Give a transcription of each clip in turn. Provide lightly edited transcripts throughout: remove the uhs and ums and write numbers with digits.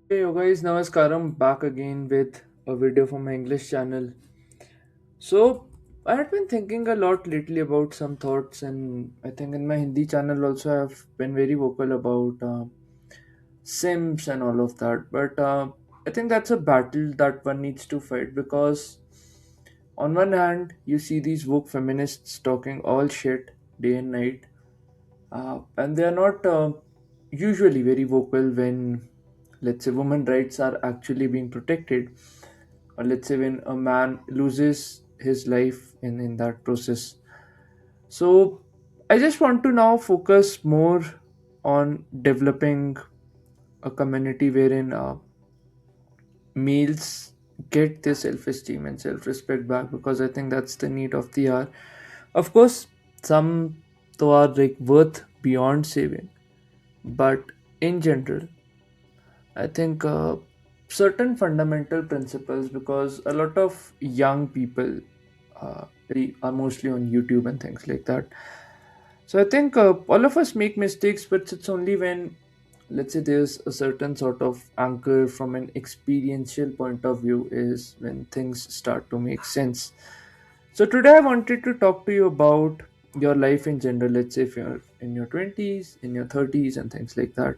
Hey yo guys, Namaskaram, back again with a video from my English channel. So I had been thinking a lot lately about some thoughts, and I think in my Hindi channel also I've been very vocal about Sims and all of that. But I think that's a battle that one needs to fight because on one hand you see these woke feminists talking all shit day and night, and they are not usually very vocal when, let's say, women rights are actually being protected, or let's say when a man loses his life in that process. So I just want to now focus more on developing a community wherein males get their self-esteem and self-respect back, because I think that's the need of the hour. Of course, some though are like worth beyond saving, but in general I think certain fundamental principles, because a lot of young people are mostly on YouTube and things like that. So I think all of us make mistakes, but it's only when, let's say, there's a certain sort of anchor from an experiential point of view is when things start to make sense. So today I wanted to talk to you about your life in general. Let's say if you're in your 20s, in your 30s, and things like that.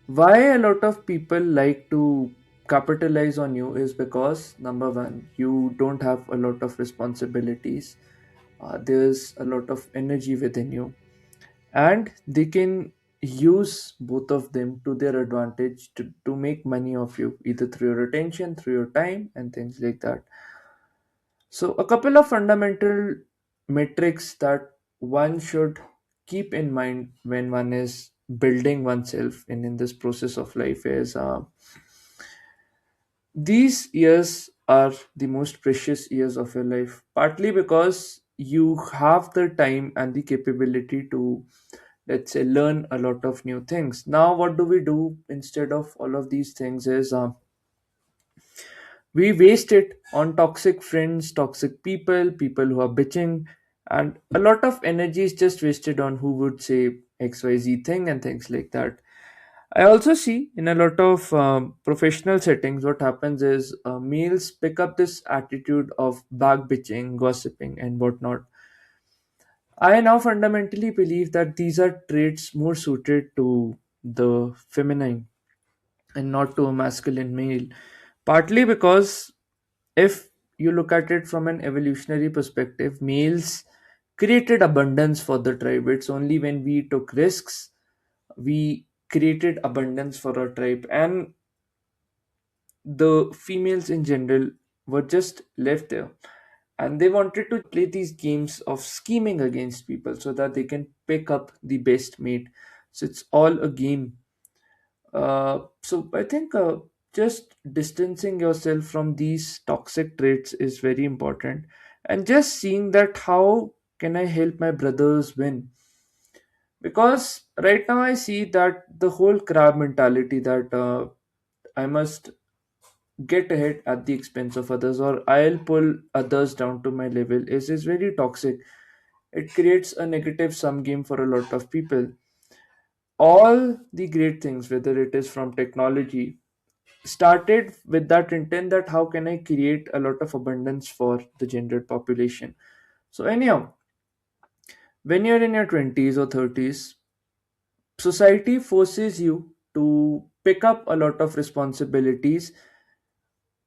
Why a lot of people like to capitalize on you is because number one, you don't have a lot of responsibilities. There's a lot of energy within you, and they can use both of them to their advantage to make money off you, either through your attention, through your time, and things like that. So a couple of fundamental metrics that one should keep in mind when one is building oneself in this process of life is these years are the most precious years of your life, partly because you have the time and the capability to, let's say, learn a lot of new things. Now what do we do instead of all of these things is we waste it on toxic friends, toxic people, people who are bitching, and a lot of energy is just wasted on who would say XYZ thing and things like that. I also see in a lot of professional settings what happens is males pick up this attitude of back bitching, gossiping, and whatnot. I now fundamentally believe that these are traits more suited to the feminine and not to a masculine male. Partly because if you look at it from an evolutionary perspective, males created abundance for the tribe. It's only when we took risks, we created abundance for our tribe, and the females in general were just left there, and they wanted to play these games of scheming against people so that they can pick up the best mate. So it's all a game. So I think just distancing yourself from these toxic traits is very important, and just seeing that how can I help my brothers win. Because right now I see that the whole crab mentality that I must get ahead at the expense of others, or I'll pull others down to my level is very toxic. It creates a negative sum game for a lot of people. All the great things, whether it is from technology, started with that intent that how can I create a lot of abundance for the gendered population. So anyhow, when you're in your 20s or 30s, society forces you to pick up a lot of responsibilities.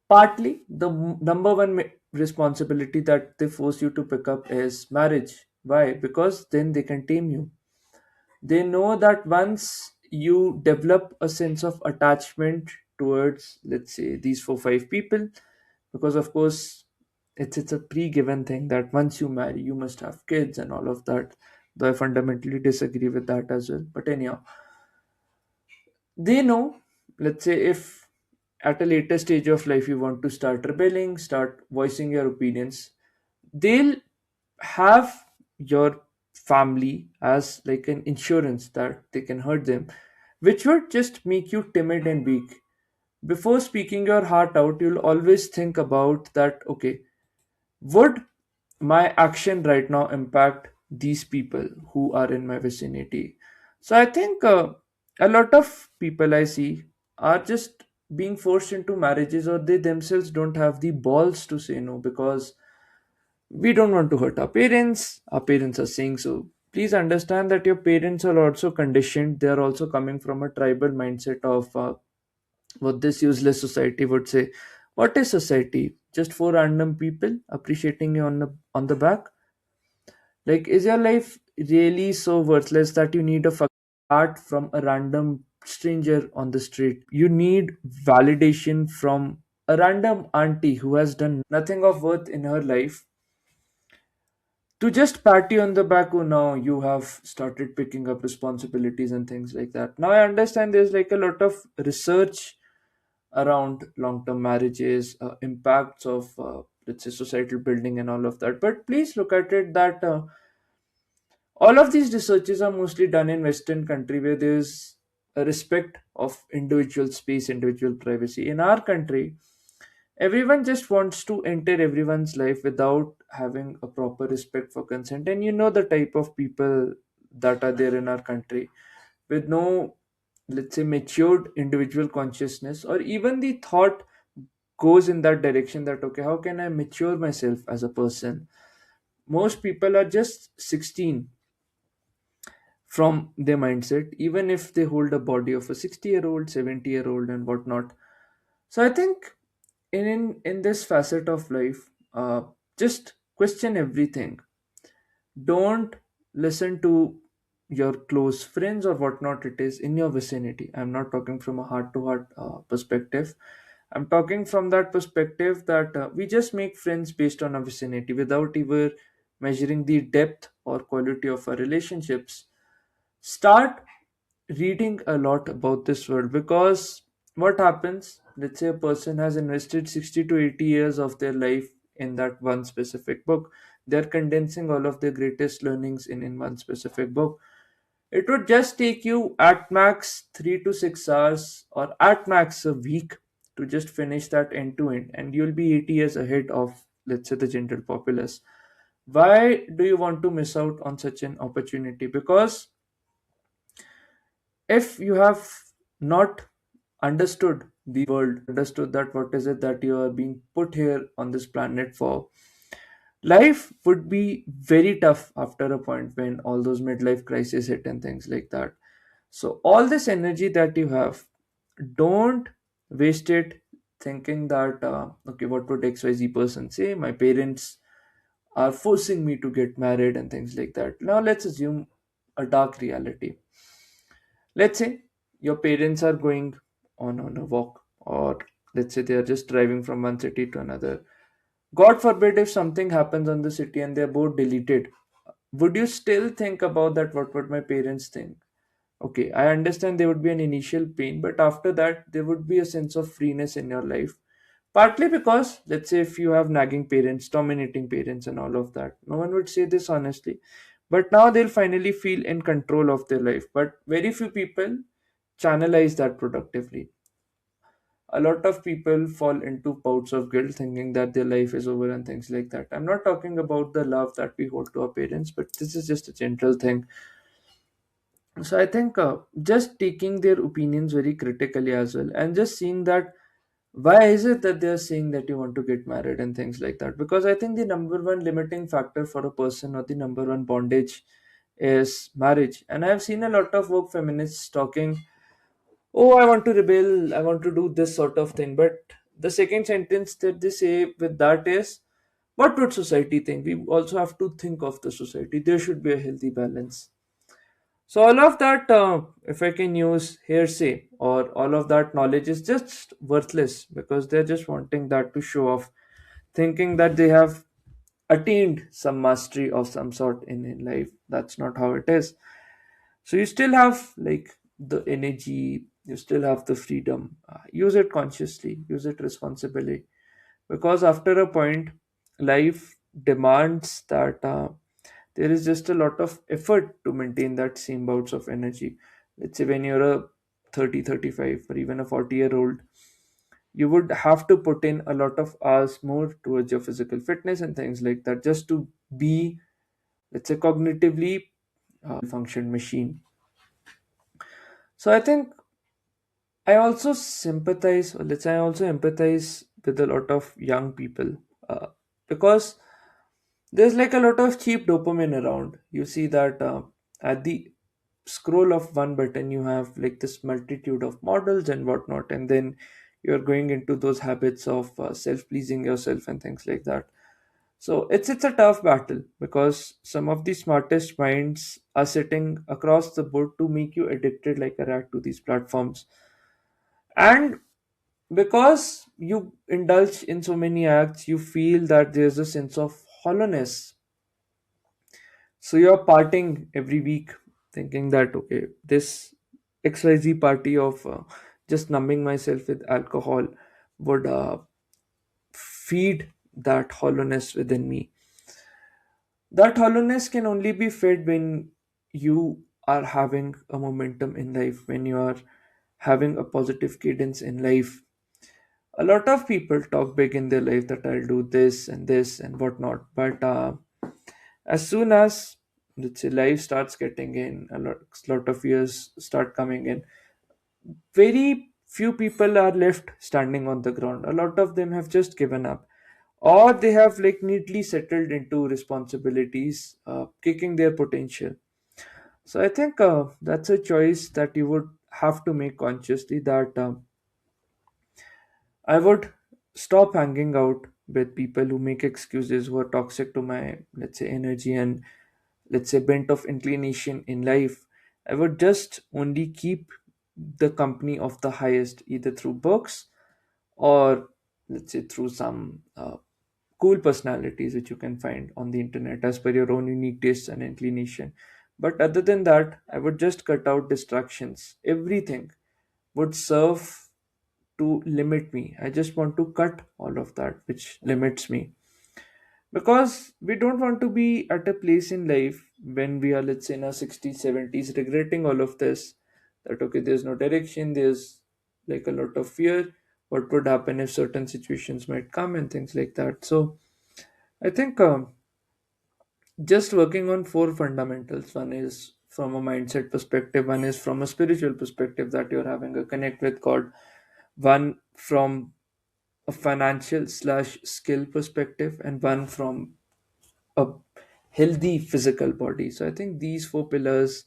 Partly, the number one responsibility that they force you to pick up is marriage. Why? Because then they can tame you. They know that once you develop a sense of attachment towards, let's say, these 4 5 people, because of course it's a pre-given thing that once you marry, you must have kids and all of that. Though I fundamentally disagree with that as well. But anyhow, they know, let's say, if at a later stage of life you want to start rebelling, start voicing your opinions, they'll have your family as like an insurance that they can hurt them, which would just make you timid and weak. Before speaking your heart out, you'll always think about that, okay, would my action right now impact these people who are in my vicinity? So I think a lot of people I see, are just being forced into marriages, or they themselves don't have the balls to say no because we don't want to hurt our parents. Our parents are saying so. Please understand that your parents are also conditioned. They are also coming from a tribal mindset of what this useless society would say. What is society? Just four random people appreciating you on the back? Like, is your life really so worthless that you need a art from a random stranger on the street? You need validation from a random auntie who has done nothing of worth in her life to just pat you on the back. Oh, now you have started picking up responsibilities and things like that. Now I understand there's like a lot of research around long-term marriages, impacts of let's say societal building and all of that, but please look at it that all of these researches are mostly done in western country where there's a respect of individual space, individual privacy. In our country, everyone just wants to enter everyone's life without having a proper respect for consent. And you know the type of people that are there in our country with no, let's say, matured individual consciousness, or even the thought goes in that direction that okay, how can I mature myself as a person? Most people are just 16 from their mindset, even if they hold a body of a 60-year-old, 70-year-old, and whatnot. So I think in this facet of life, just question everything. Don't listen to your close friends or whatnot it is in your vicinity. I'm not talking from a heart to heart perspective. I'm talking from that perspective that we just make friends based on a vicinity without even measuring the depth or quality of our relationships. Start reading a lot about this world, because what happens, let's say a person has invested 60 to 80 years of their life in that one specific book. They're condensing all of their greatest learnings in one specific book. It would just take you at max 3 to 6 hours, or at max a week, to just finish that end to end, and you'll be 80 years ahead of, let's say, the general populace. Why do you want to miss out on such an opportunity? Because if you have not understood the world, understood that what is it that you are being put here on this planet for, life would be very tough after a point when all those midlife crises hit and things like that. So all this energy that you have, don't waste it thinking that okay, what would XYZ person say? My parents are forcing me to get married and things like that. Now let's assume a dark reality. Let's say your parents are going on a walk, or let's say they are just driving from one city to another. God forbid if something happens on the city and they're both deleted. Would you still think about that? What would my parents think? Okay, I understand there would be an initial pain, but after that, there would be a sense of freeness in your life. Partly because, let's say, if you have nagging parents, dominating parents, and all of that, no one would say this honestly. But now they'll finally feel in control of their life. But very few people channelize that productively. A lot of people fall into bouts of guilt thinking that their life is over and things like that. I'm not talking about the love that we hold to our parents, but this is just a general thing. So I think just taking their opinions very critically as well, and just seeing that why is it that they're saying that you want to get married and things like that. Because I think the number one limiting factor for a person, or the number one bondage, is marriage. And I've seen a lot of woke feminists talking, oh, I want to rebel, I want to do this sort of thing, but the second sentence that they say with that is, what would society think? We also have to think of the society. There should be a healthy balance. So all of that, if I can use hearsay, or all of that knowledge is just worthless, because they're just wanting that to show off, thinking that they have attained some mastery of some sort in life. That's not how it is. So you still have like the energy, you still have the freedom. Use it consciously, use it responsibly, because after a point, life demands that. There is just a lot of effort to maintain that same bouts of energy. Let's say when you're a 30, 35, or even a 40-year-old, you would have to put in a lot of hours more towards your physical fitness and things like that, just to be, let's say, cognitively function machine. So I think I also sympathize, or let's say I also empathize with a lot of young people, uh, because there's like a lot of cheap dopamine around. You see that at the scroll of one button, you have like this multitude of models and whatnot, and then you're going into those habits of self-pleasing yourself and things like that. So it's a tough battle because some of the smartest minds are sitting across the board to make you addicted like a rat to these platforms. And because you indulge in so many acts, you feel that there's a sense of hollowness. So you're partying every week, thinking that, okay, this XYZ party of just numbing myself with alcohol would feed that hollowness within me. That hollowness can only be fed when you are having a momentum in life, when you are having a positive cadence in life. A lot of people talk big in their life that I'll do this and whatnot, but as soon as, let's say, life starts getting in, lot of years start coming in, very few people are left standing on the ground. A lot of them have just given up, or they have like neatly settled into responsibilities, kicking their potential. So I think that's a choice that you would have to make consciously, that I would stop hanging out with people who make excuses, who are toxic to my, let's say, energy and, let's say, bent of inclination in life. I would just only keep the company of the highest, either through books or, let's say, through some cool personalities which you can find on the internet as per your own unique tastes and inclination. But other than that, I would just cut out distractions. Everything would serve to limit me. I just want to cut all of that which limits me, because we don't want to be at a place in life when we are, let's say, in our 60s 70s regretting all of this, that okay, there's no direction, there's like a lot of fear, what would happen if certain situations might come and things like that. So I think just working on four fundamentals: one is from a mindset perspective, one is from a spiritual perspective, that you're having a connect with God, one from a financial slash skill perspective, and one from a healthy physical body. So I think these four pillars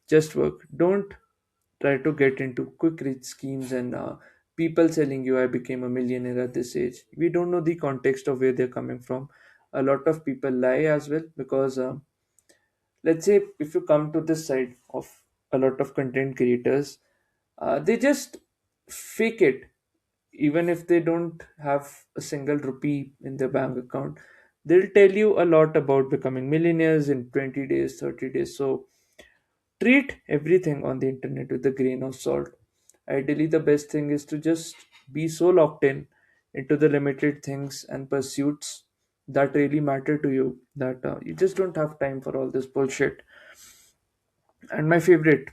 just work. Don't try to get into quick rich schemes and people telling you I became a millionaire at this age. We don't know the context of where they're coming from. A lot of people lie as well, because let's say if you come to this side of a lot of content creators, they just fake it. Even if they don't have a single rupee in their bank account, they'll tell you a lot about becoming millionaires in 20 days, 30 days. So treat everything on the internet with a grain of salt. Ideally, the best thing is to just be so locked in into the limited things and pursuits that really matter to you, that you just don't have time for all this bullshit. And my favorite,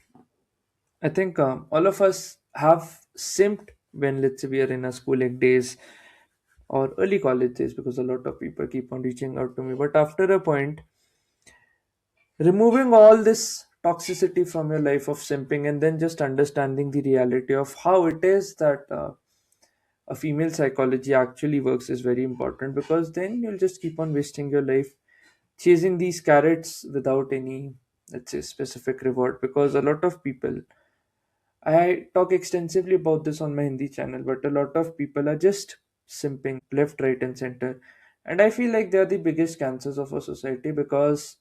I think all of us have simped when, let's say, we are in our schooling days or early college days, because a lot of people keep on reaching out to me. But after a point, removing all this toxicity from your life of simping, and then just understanding the reality of how it is that a female psychology actually works is very important, because then you'll just keep on wasting your life chasing these carrots without any, let's say, specific reward. Because a lot of people, I talk extensively about this on my Hindi channel, but a lot of people are just simping left, right, and center. And I feel like they are the biggest cancers of our society, because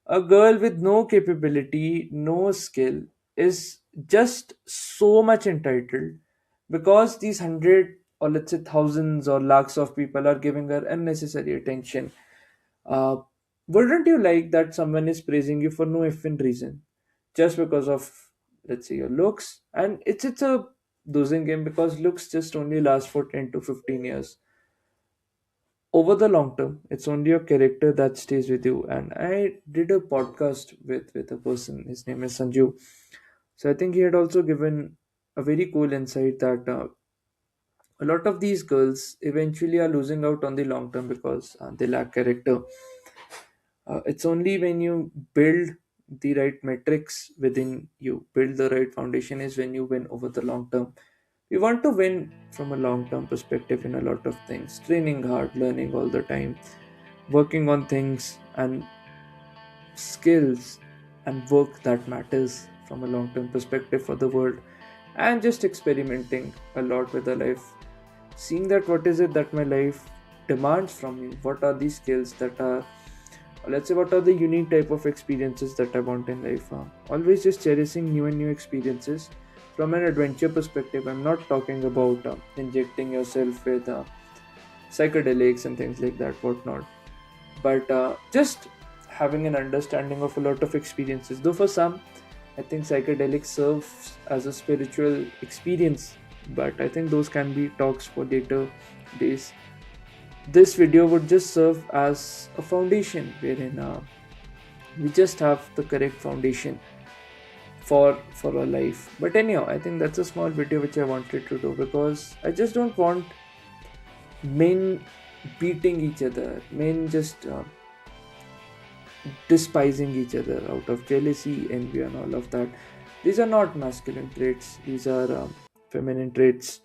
a girl with no capability, no skill, is just so much entitled, because these hundred, or let's say thousands or lakhs of people are giving her unnecessary attention. Uh, wouldn't you like that someone is praising you for no effing reason, just because of, let's say, your looks? And it's a losing game, because looks just only last for 10 to 15 years. Over the long term, it's only your character that stays with you. And I did a podcast with a person, his name is Sanju. So I think he had also given a very cool insight that a lot of these girls eventually are losing out on the long term, because they lack character. It's only when you build the right metrics within you, build the right foundation, is when you win over the long term. We want to win from a long term perspective in a lot of things, training hard, learning all the time, working on things and skills and work that matters from a long term perspective for the world, and just experimenting a lot with the life, seeing that what is it that my life demands from me, what are the skills that are, let's say, what are the unique type of experiences that I want in life. Always just cherishing new and new experiences from an adventure perspective. I'm not talking about injecting yourself with psychedelics and things like that, whatnot, but just having an understanding of a lot of experiences. Though for some, I think psychedelics serves as a spiritual experience, but I think those can be talks for later days. This video would just serve as a foundation wherein we just have the correct foundation for our life. But anyhow, I think that's a small video which I wanted to do because I just don't want men beating each other, men just despising each other out of jealousy, envy, and all of that. These are not masculine traits, these are feminine traits.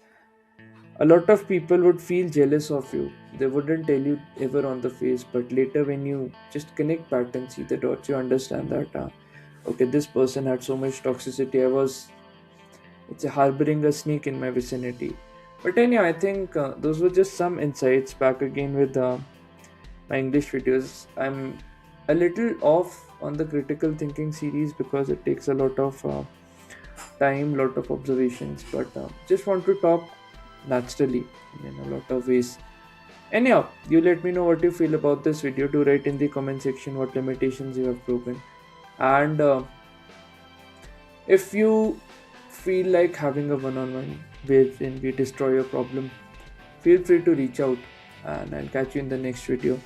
A lot of people would feel jealous of you. They wouldn't tell you ever on the face, but later when you just connect patterns, see the dots, you understand that, okay, this person had so much toxicity. I was, it's harboring a snake in my vicinity. But anyhow, I think those were just some insights. Back again with my English videos. I'm a little off on the critical thinking series because it takes a lot of time, lot of observations, but just want to talk naturally in a lot of ways. Anyhow, you let me know what you feel about this video. Do write in the comment section what limitations you have broken, and if you feel like having a one-on-one wherein we destroy your problem, feel free to reach out, and I'll catch you in the next video.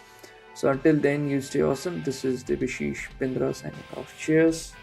So until then, you stay awesome. This is Debashish Pindra signing off. Cheers.